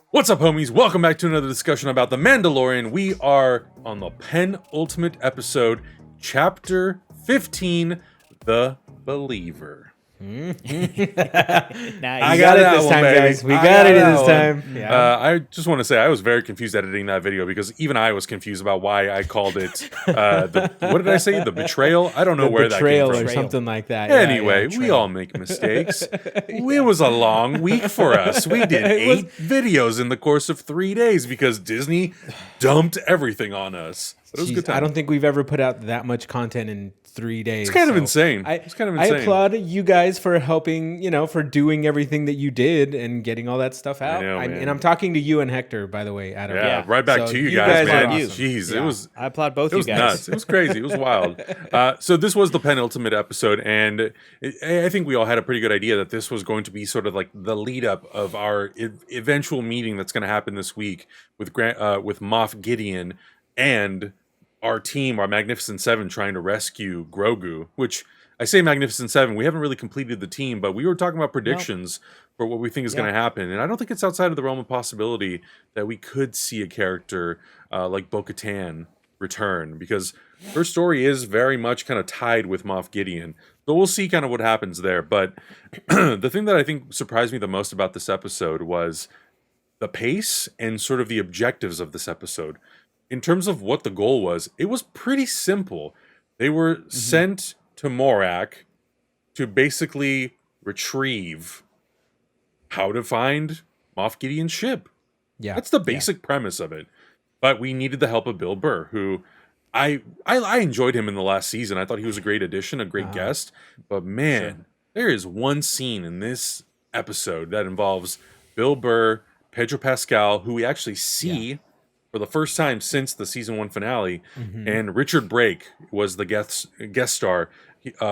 What's up, homies? Welcome back to another discussion about The Mandalorian. We are on the penultimate episode, Chapter 15, The Believer. Nice. I got it this time, guys. We got it this time. Yeah. I just want to say I was very confused editing that video because even I was confused about why I called it what did I say? The betrayal? I don't know where that came from. Or something like that. Anyway, we all make mistakes. It was a long week for us. We did 8 videos in the course of 3 days because Disney dumped everything on us. But it was a good time. I don't think we've ever put out that much content in 3 days. It's kind of insane. It's kind of insane. I applaud you guys for helping, for doing everything that you did and getting all that stuff out. And I'm talking to you and Hector, by the way, Adam. Yeah, right back to you guys, man. Awesome. Jeez, yeah. I applaud both you guys. It was nuts. It was crazy. It was wild. So this was the penultimate episode, and I think we all had a pretty good idea that this was going to be sort of like the lead up of our eventual meeting that's going to happen this week with Moff Gideon and our team, our Magnificent Seven, trying to rescue Grogu, which I say Magnificent Seven, we haven't really completed the team, but we were talking about predictions for what we think is going to happen. And I don't think it's outside of the realm of possibility that we could see a character like Bo-Katan return, because her story is very much kind of tied with Moff Gideon. So we'll see kind of what happens there. But the thing that I think surprised me the most about this episode was the pace and sort of the objectives of this episode. In terms of what the goal was, it was pretty simple. They were sent to Morak to basically retrieve how to find Moff Gideon's ship. Yeah, that's the basic premise of it. But we needed the help of Bill Burr, who I enjoyed him in the last season. I thought he was a great addition, a great guest. But man, there is one scene in this episode that involves Bill Burr, Pedro Pascal, who we actually see for the first time since the season 1 finale, and Richard Brake was the guest star,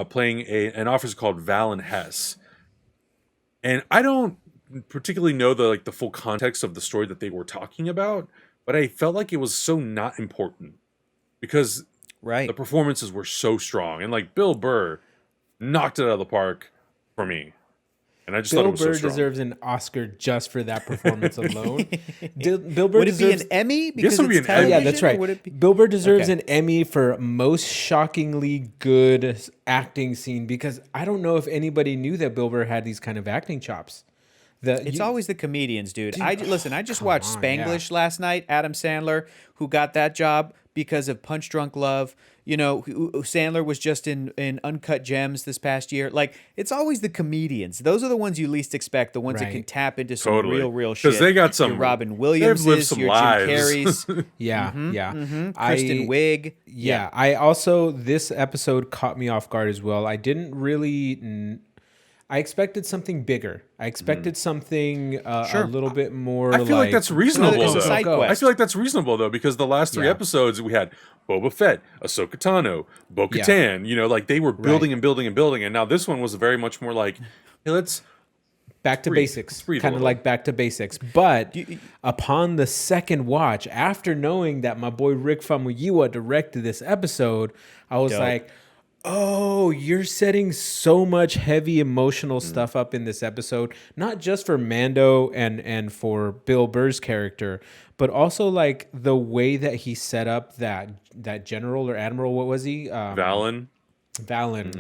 playing an officer called Valen Hess. And I don't particularly know the full context of the story that they were talking about, but I felt like it was so not important because the performances were so strong, and Bill Burr knocked it out of the park for me. And I just thought it was so strong. Bill Burr deserves an Oscar just for that performance alone. Bill Burr would it be an Emmy? Because it would be an Emmy. Yeah, that's right. Bill Burr deserves an Emmy for most shockingly good acting scene, because I don't know if anybody knew that Bill Burr had these kind of acting chops. It's always the comedians, dude. I just watched Spanglish last night. Adam Sandler, who got that job because of Punch Drunk Love. Sandler was just in Uncut Gems this past year. It's always the comedians. Those are the ones you least expect, the ones that can tap into some real shit. Because they got some... Your Robin Williams, your Jim Carrey's. Kristen Wiig. Yeah. I also, this episode caught me off guard as well. I didn't really... I expected something bigger. I expected something a little bit more. I feel like that's reasonable, though. I feel like that's reasonable, though, because the last 3 episodes we had Boba Fett, Ahsoka Tano, Bo-Katan. They were building and building and building, and now this one was very much more like, hey, let's back to basics, kind of like back to basics. But upon the second watch, after knowing that my boy Rick Famuyiwa directed this episode, I was like, oh, you're setting so much heavy emotional stuff up in this episode, not just for Mando and for Bill Burr's character, but also the way that he set up that general or admiral. What was he? Valen.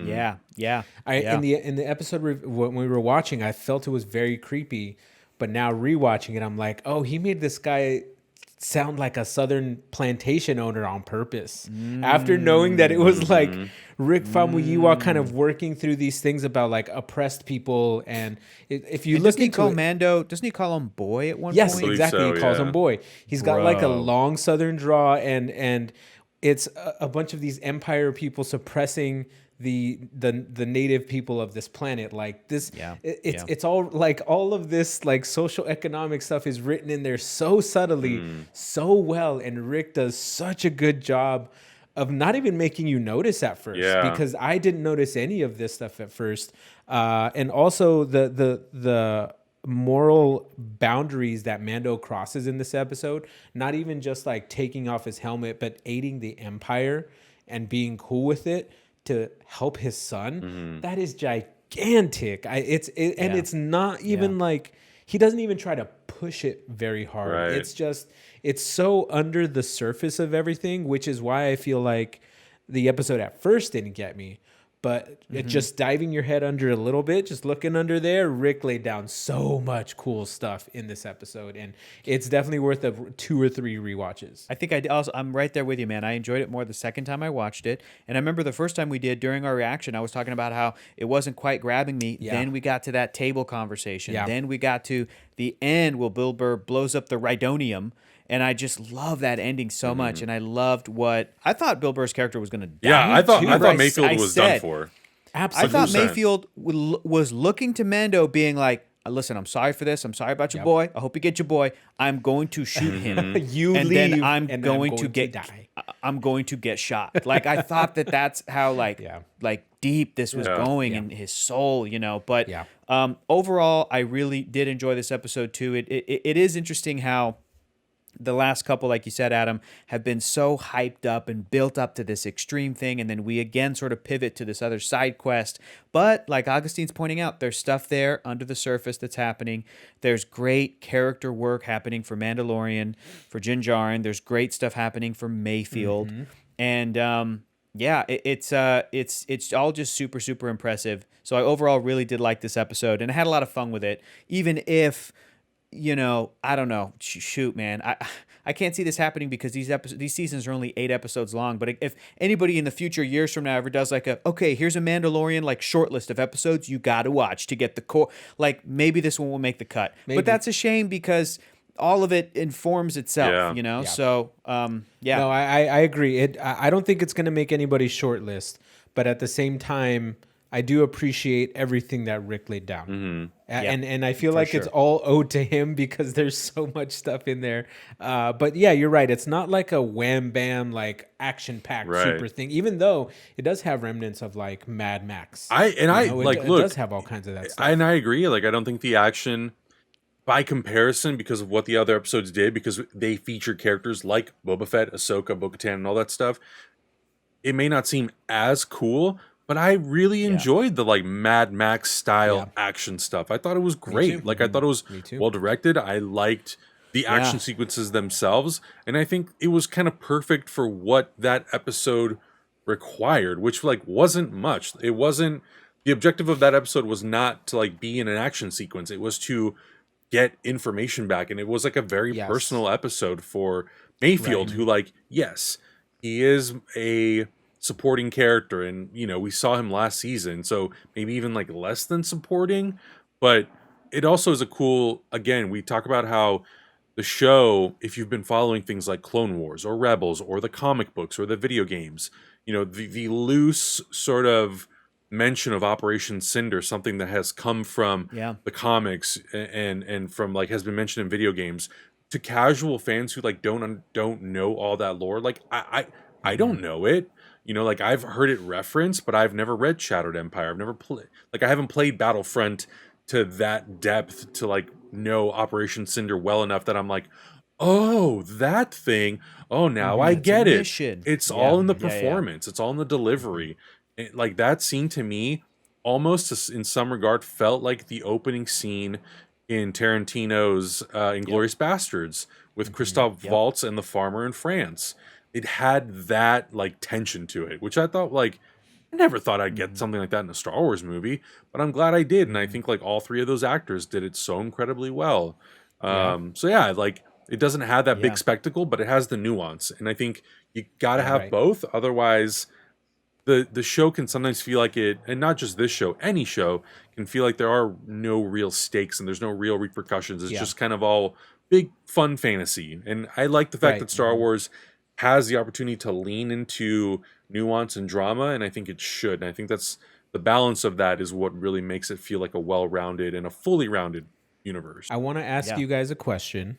Yeah. In the episode when we were watching, I felt it was very creepy, but now rewatching it, I'm like, oh, he made this guy sound like a southern plantation owner on purpose. After knowing that it was Rick Famuyiwa kind of working through these things about oppressed people, and if you look into Mando, doesn't he call him boy at one point? Yes, exactly. He calls him boy. He's got a long southern draw, and it's a bunch of these empire people suppressing the native people of this planet. It's all all of this social economic stuff is written in there so subtly, so well, and Rick does such a good job of not even making you notice at first, because I didn't notice any of this stuff at first, and also the moral boundaries that Mando crosses in this episode, not even just taking off his helmet, but aiding the Empire and being cool with it to help his son. That is gigantic. gigantic. And it's not even like he doesn't even try to push it very hard. Right. It's just it's so under the surface of everything, which is why I feel like the episode at first didn't get me. But it just diving your head under a little bit, just looking under there, Rick laid down so much cool stuff in this episode, and it's definitely worth 2 or 3 rewatches. I think I'm right there with you, man. I enjoyed it more the second time I watched it. And I remember the first time we did, during our reaction, I was talking about how it wasn't quite grabbing me. Yeah. Then we got to that table conversation. Yeah. Then we got to the end where Bill Burr blows up the Rhydonium. And I just love that ending so much. And I loved I thought Bill Burr's character was going to die. Yeah, I thought Right. Mayfield was done for. Absolutely. I thought 100%. Mayfield was looking to Mando, being like, "Listen, I'm sorry for this. I'm sorry about your boy. I hope you get your boy. I'm going to shoot him. You and leave, then I'm and going I'm to going get to die." I'm going to get shot." Like, I thought that's how like deep this was going in his soul, But overall, I really did enjoy this episode too. It is interesting how the last couple, like you said, Adam, have been so hyped up and built up to this extreme thing, and then we again sort of pivot to this other side quest. But like Augustine's pointing out, there's stuff there under the surface that's happening. There's great character work happening for Mandalorian, for Din Djarin. There's great stuff happening for Mayfield, and it's all just super, super impressive. So I overall really did like this episode, and I had a lot of fun with it, even if, I don't know. Shoot, man. I can't see this happening because these seasons are only 8 episodes long. But if anybody in the future, years from now, ever does like here's a Mandalorian like short list of episodes you got to watch to get the core, like maybe this one will make the cut. Maybe. But that's a shame because all of it informs itself, Yeah. So, No, I agree. I don't think it's going to make anybody's short list, but at the same time, I do appreciate everything that Rick laid down. And I feel like it's all owed to him because there's so much stuff in there. But yeah, you're right. It's not like a wham bam, like action packed super thing, even though it does have remnants of like Mad Max. It does have all kinds of that stuff. And I agree. Like, I don't think the action, by comparison, because of what the other episodes did, because they feature characters like Boba Fett, Ahsoka, Bo-Katan, and all that stuff, it may not seem as cool. But I really enjoyed the like Mad Max style action stuff. I thought it was great. Like, I thought it was well directed. I liked the action sequences themselves, and I think it was kind of perfect for what that episode required, which like wasn't much. It wasn't, the objective of that episode was not to like be in an action sequence. It was to get information back, and it was like a very personal episode for Mayfield, who like, yes, he is a supporting character, and we saw him last season, so maybe even like less than supporting, but it also is a cool, again, we talk about how the show, if you've been following things like Clone Wars or Rebels or the comic books or the video games, the loose sort of mention of Operation Cinder, something that has come from the comics and from like has been mentioned in video games, to casual fans who like don't know all that lore. Like I don't know it. Like, I've heard it referenced, but I've never read Shattered Empire. I've never played, like, I haven't played Battlefront to that depth to like know Operation Cinder well enough that I'm like, oh, that thing. Oh, now I get it. Mission. It's all in the performance. It's all in the delivery. Like, that scene to me, almost in some regard, felt like the opening scene in Tarantino's Inglourious Bastards with Christoph Waltz and the farmer in France. It had that like tension to it, which I thought, like, I never thought I'd get something like that in a Star Wars movie, but I'm glad I did. And I think like all 3 of those actors did it so incredibly well. So yeah, like, it doesn't have that big spectacle, but it has the nuance. And I think you got to have both. Otherwise the show can sometimes feel like it, and not just this show, any show can feel like there are no real stakes and there's no real repercussions. It's just kind of all big fun fantasy. And I like the fact that Star Wars has the opportunity to lean into nuance and drama, and I think it should. And I think that's the balance of that is what really makes it feel like a well-rounded and a fully rounded universe. I want to ask you guys a question,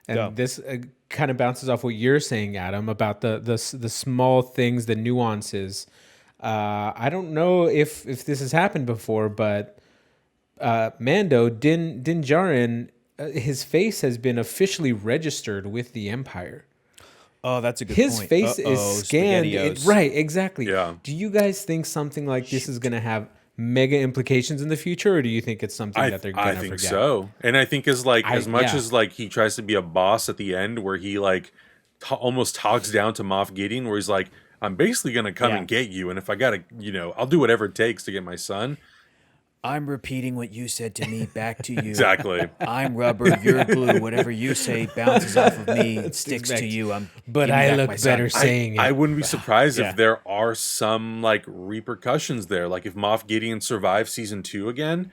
and this kind of bounces off what you're saying, Adam, about the small things, the nuances. I don't know if this has happened before, but Mando, Din Djarin, his face has been officially registered with the Empire. Oh, that's a good point. His face Uh-oh, is scanned. Right, exactly. Yeah. Do you guys think something like this is going to have mega implications in the future, or do you think it's something that they're gonna I think forget? so. And I think as like as much yeah. as like he tries to be a boss at the end, where he like almost talks down to Moff Gideon, where he's like, I'm basically gonna come and get you, and if I gotta, I'll do whatever it takes to get my son. I'm repeating what you said to me back to you. Exactly. I'm rubber, you're glue. Whatever you say bounces off of me and sticks to you. But I look better saying it. I wouldn't be surprised if there are some like repercussions there. Like if Moff Gideon survives season 2 again,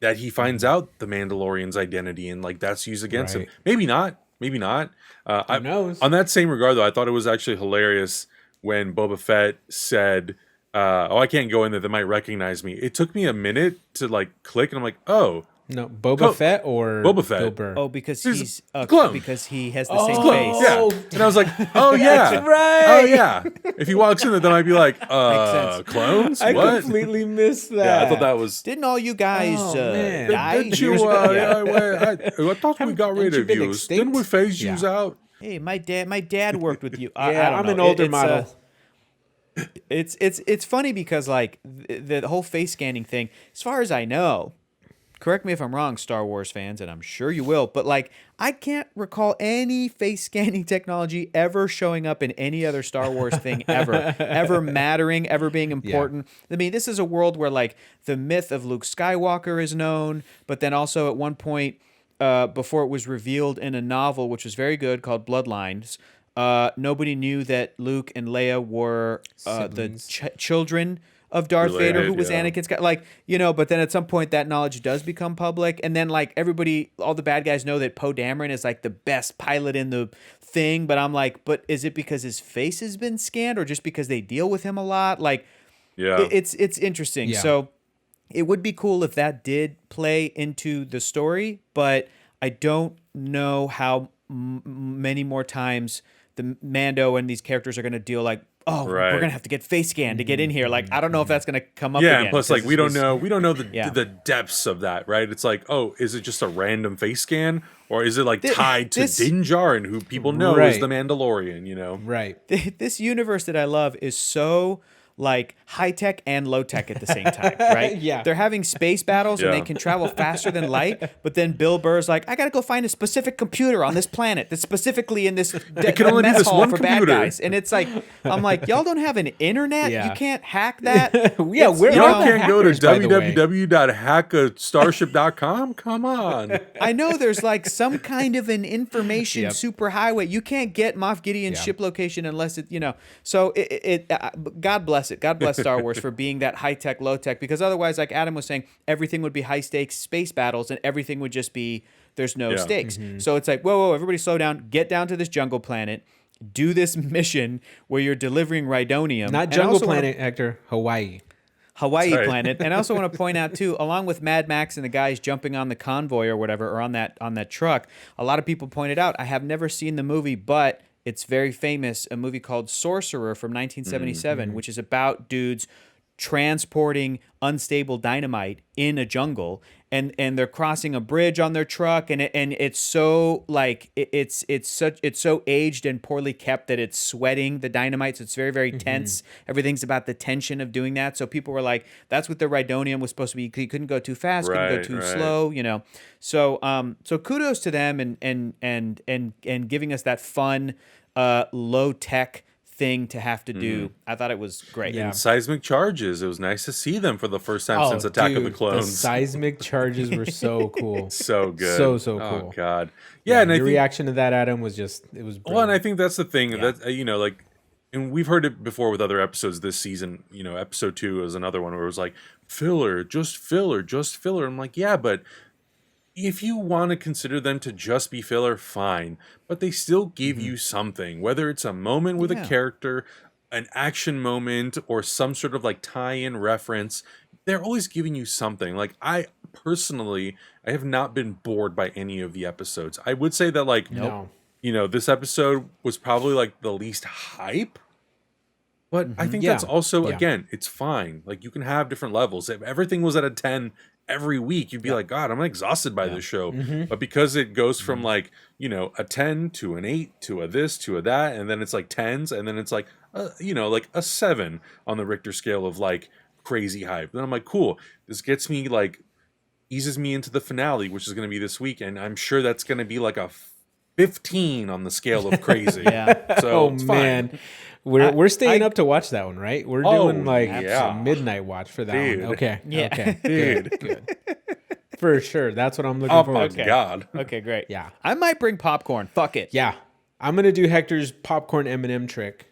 that he finds out the Mandalorian's identity and like that's used against him. Maybe not. Maybe not. Who knows? On that same regard, though, I thought it was actually hilarious when Boba Fett said, I can't go in there. They might recognize me. It took me a minute to like click, and I'm like, oh. No, Boba Fett or Boba Fett. Bill Burr? Oh, because He's he's clone. because he has the same face. Yeah. And I was like, oh, yeah. That's right. Oh, yeah. If he walks in there, then I'd be like, sense. clones? I What? completely missed that. Yeah, I thought that was... Didn't all you guys man. die Didn't you, years ago? I thought we got rid you of been you. extinct? Didn't we phase you out? Hey, my dad worked with you. Yeah, I don't I'm know. an older It's, model. It's funny because like the whole face scanning thing, as far as I know, correct me if I'm wrong, Star Wars fans, and I'm sure you will, but like I can't recall any face scanning technology ever showing up in any other Star Wars thing ever mattering, ever being important. I mean, this is a world where like the myth of Luke Skywalker is known, but then also at one point before it was revealed in a novel, which was very good, called Bloodlines, nobody knew that Luke and Leia were the children of Darth Vader, who was Anakin Skywalker. Like, but then at some point that knowledge does become public. And then like everybody, all the bad guys know that Poe Dameron is like the best pilot in the thing. But I'm like, but is it because his face has been scanned or just because they deal with him a lot? Like, it's interesting. Yeah. So it would be cool if that did play into the story, but I don't know how many more times the Mando and these characters are going to deal like, we're going to have to get face scanned to get in here. Like, I don't know if that's going to come up again. And plus like we don't know the depths of that, right? It's like, is it just a random face scan or is it like tied to Din Djarin, who people know is the Mandalorian, Right. This universe that I love is so like high tech and low tech at the same time, right? Yeah. They're having space battles and they can travel faster than light, but then Bill Burr's like, I gotta go find a specific computer on this planet that's specifically in this can only be mess this hall one for computer. bad guys. And it's like, I'm like, y'all don't have an internet? Yeah. You can't hack that? Yeah, we're Y'all not can't go to hackers, by the way. www.hackastarship.com? Come on. I know there's like some kind of an information superhighway. You can't get Moff Gideon's ship location unless it, So God bless it. God bless Star Wars for being that high tech, low tech. Because otherwise, like Adam was saying, everything would be high stakes space battles, and everything would just be there's no stakes. So it's like, whoa, everybody slow down, get down to this jungle planet, do this mission where you're delivering Rhydonium. Not jungle planet, Hector. Hawaii planet. And I also want to point out too, along with Mad Max and the guys jumping on the convoy or whatever, or on that truck, a lot of people pointed out, I have never seen the movie, but it's very famous, a movie called Sorcerer from 1977, which is about dudes transporting unstable dynamite in a jungle, and they're crossing a bridge on their truck, and it's so like it's so aged and poorly kept that it's sweating the dynamite, so it's very, very tense. Everything's about the tension of doing that. So people were like, that's what the Rhydonium was supposed to be. You couldn't go too fast, couldn't go too slow, So kudos to them and giving us that fun low tech thing to have to do. I thought it was great. And seismic charges. It was nice to see them for the first time since Attack of the Clones. The seismic charges were so cool. So good. So cool. Oh God. Yeah, and your I think, reaction to that, Adam, was just it was brilliant. Well, and I think that's the thing that like, and we've heard it before with other episodes this season. Episode 2 is another one where it was like filler, just filler, just filler. I'm like, yeah, but if you want to consider them to just be filler, fine. But they still give you something, whether it's a moment with a character, an action moment, or some sort of like tie-in reference. They're always giving you something. Like I have not been bored by any of the episodes. I would say that like, this episode was probably like the least hype. But I think that's also, again, it's fine. Like you can have different levels. If everything was at a 10 every week, you'd be like, God, I'm exhausted by this show. But because it goes from like, a 10 to an 8 to a this to a that, and then it's like 10s, and then it's like, like a 7 on the Richter scale of like crazy hype. Then I'm like, cool. This gets me like eases me into the finale, which is going to be this week, and I'm sure that's going to be like a 15 on the scale of crazy. Yeah. So Oh it's man, fine. we're staying up to watch that one, right? We're doing like yeah. a midnight watch for that Dude. one. Okay, Yeah. okay, Dude. good. For sure, that's what I'm looking Oh forward my to. god. Okay, great. Yeah. I might bring popcorn. Fuck it. Yeah, I'm gonna do Hector's popcorn M&M trick.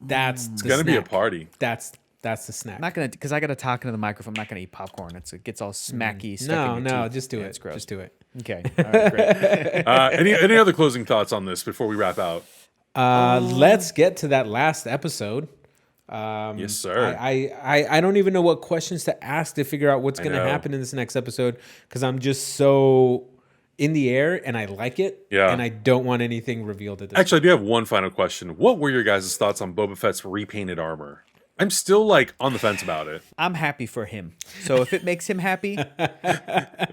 That's It's going to be a party. That's the snack. I'm not gonna, because I gotta talk into the microphone. I'm not gonna eat popcorn. It gets all smacky. Stuck in your teeth. Just do Yeah, it. It's gross. Just do it. Okay. All right, great. Any other closing thoughts on this before we wrap out? Let's get to that last episode. Yes, sir. I don't even know what questions to ask to figure out what's going to know. happen in this next episode because I'm just so in the air and I like it. Yeah. And I don't want anything revealed at this Actually, I do have one final question. What were your guys' thoughts on Boba Fett's repainted armor? I'm still like on the fence about it. I'm happy for him. So if it makes him happy,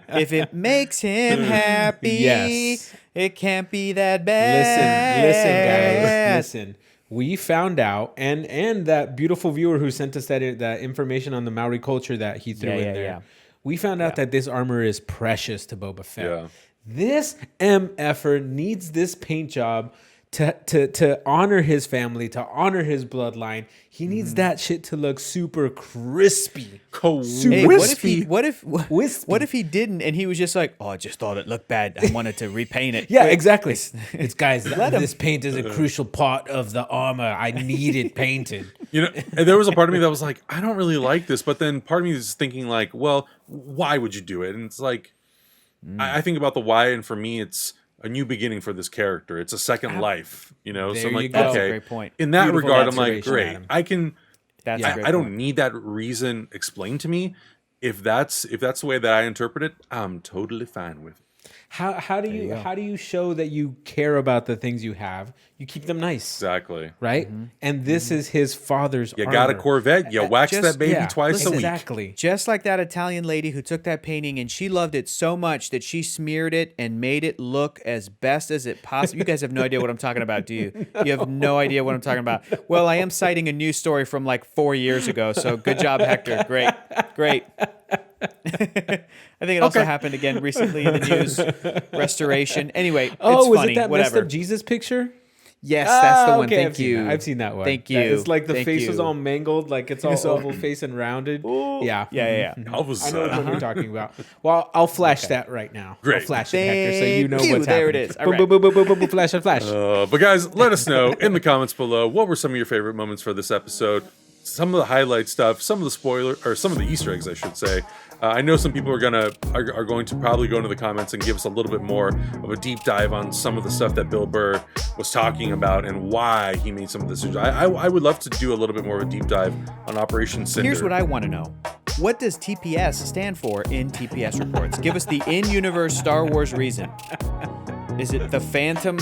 if it makes him happy, Yes. it can't be that bad. Listen, guys. Listen. We found out, and that beautiful viewer who sent us that information on the Maori culture that he threw in there. Yeah. We found out that this armor is precious to Boba Fett. Yeah. This MFer needs this paint job to honor his family, to honor his bloodline. He needs that shit to look super crispy. Hey, Wispy. what if Wispy. what if he didn't and he was just like, oh, I just thought it looked bad. I wanted to repaint it. Yeah, Wait, exactly. It's guys, this paint is a crucial part of the armor. I need it painted. You know, and there was a part of me that was like, I don't really like this, but then part of me is thinking like, well, why would you do it? And it's like, I think about the why, and for me, it's a new beginning for this character. It's a second life, you know. There so I'm you like, go. That's a okay, great point. in that Beautiful regard, I'm like, observation, great. Adam. I can. That's a great I don't point. need that reason explained to me. If that's the way that I interpret it, I'm totally fine with it. How do you show that you care about the things you have? You keep them nice. Exactly. Right? And this is his father's You armor. got a Corvette. You wax just- that baby Yeah, twice a week. exactly. Just like that Italian lady who took that painting and she loved it so much that she smeared it and made it look as best as it possibly. You guys have no idea what I'm talking about, do you? You have no idea what I'm talking about. Well, I am citing a news story from like 4 years ago, so good job, Hector. Great. I think it also happened again recently in the news. Restoration. Anyway, it's Was funny. it that Whatever. messed up Jesus picture? Yes, that's the one. Okay, Thank you. I've seen that one. Thank you. It's like the Thank face you. was all mangled, like it's all oval face and rounded. Yeah. Yeah. I was. I know what you're talking about. Well, I'll flash that right now. Great. I'll flash it, Hector, so you know Thank you. what's There it happening. is. All Boom, right. boom, boom, boom, boom, boom, boom, flash, flash. But guys, let us know in the comments below what were some of your favorite moments for this episode. Some of the highlight stuff, some of the spoiler, or some of the Easter eggs, I should say. I know some people are going to probably go into the comments and give us a little bit more of a deep dive on some of the stuff that Bill Burr was talking about and why he made some of the decisions. I would love to do a little bit more of a deep dive on Operation Cinder. Here's what I want to know. What does TPS stand for in TPS reports? Give us the in-universe Star Wars reason. Is it the Phantom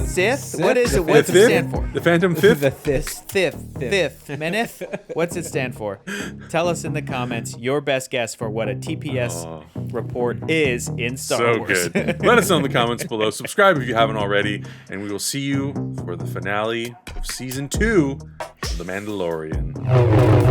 Sith? What is it? What's it stand for? The Phantom Fifth? The fifth. Fifth. Menith? What's it stand for? Tell us in the comments your best guess for what a TPS report is in Star So Wars. good. Let us know in the comments below. Subscribe if you haven't already. And we will see you for the finale of Season 2 of The Mandalorian.